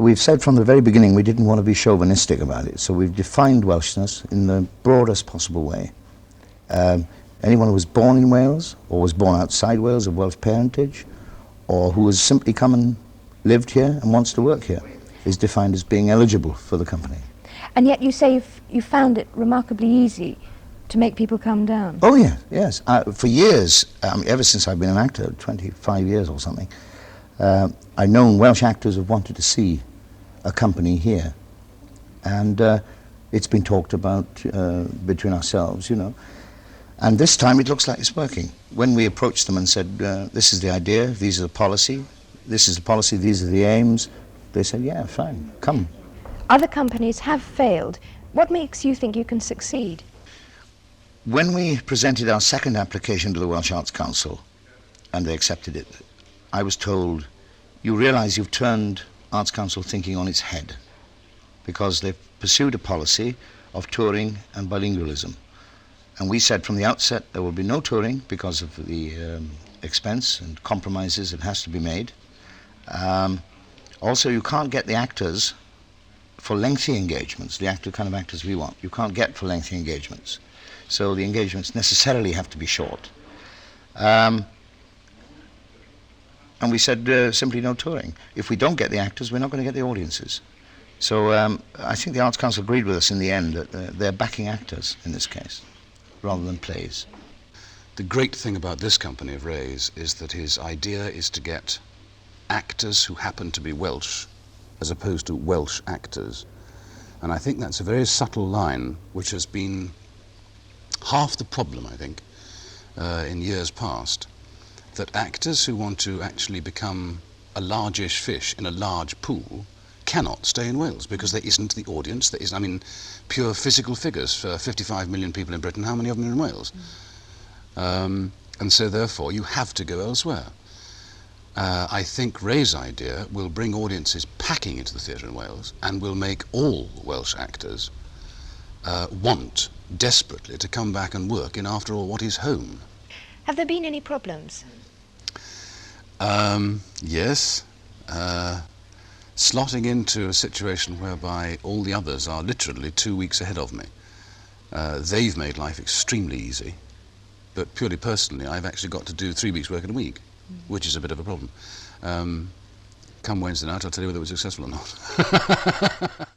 we've said from the very beginning we didn't want to be chauvinistic about it, so we've defined Welshness in the broadest possible way. Anyone who was born in Wales, or was born outside Wales of Welsh parentage, or who has simply come and lived here and wants to work here, is defined as being eligible for the company. And yet you say you found it remarkably easy to make people come down. Oh yeah, yes. For years, ever since I've been an actor, 25 years or something, I've known Welsh actors who've wanted to see a company here. And it's been talked about between ourselves, you know. And this time it looks like it's working. When we approached them and said, this is the idea, these are the policy, this is the policy, these are the aims, they said, yeah, fine, come. Other companies have failed. What makes you think you can succeed? When we presented our second application to the Welsh Arts Council, and they accepted it, I was told, you realise you've turned Arts Council thinking on its head, because they've pursued a policy of touring and bilingualism. And we said from the outset there will be no touring because of the expense and compromises that has to be made. Also, you can't get the actors for lengthy engagements, the kind of actors we want. You can't get for lengthy engagements. So the engagements necessarily have to be short. And we said simply no touring. If we don't get the actors, we're not going to get the audiences. So I think the Arts Council agreed with us in the end that they're backing actors in this case, rather than plays. The great thing about this company of Ray's is that his idea is to get actors who happen to be Welsh, as opposed to Welsh actors. And I think that's a very subtle line, which has been half the problem, I think, in years past, that actors who want to actually become a largish fish in a large pool cannot stay in Wales because there isn't the audience. There isn't, I mean, pure physical figures for 55 million people in Britain, how many of them are in Wales? And so therefore you have to go elsewhere. I think Ray's idea will bring audiences packing into the theatre in Wales and will make all Welsh actors want desperately to come back and work in, after all, what is home. Have there been any problems? Yes. Slotting into a situation whereby all the others are literally 2 weeks ahead of me. They've made life extremely easy, but purely personally I've actually got to do 3 weeks work in a week, which is a bit of a problem. Come Wednesday night I'll tell you whether it was successful or not.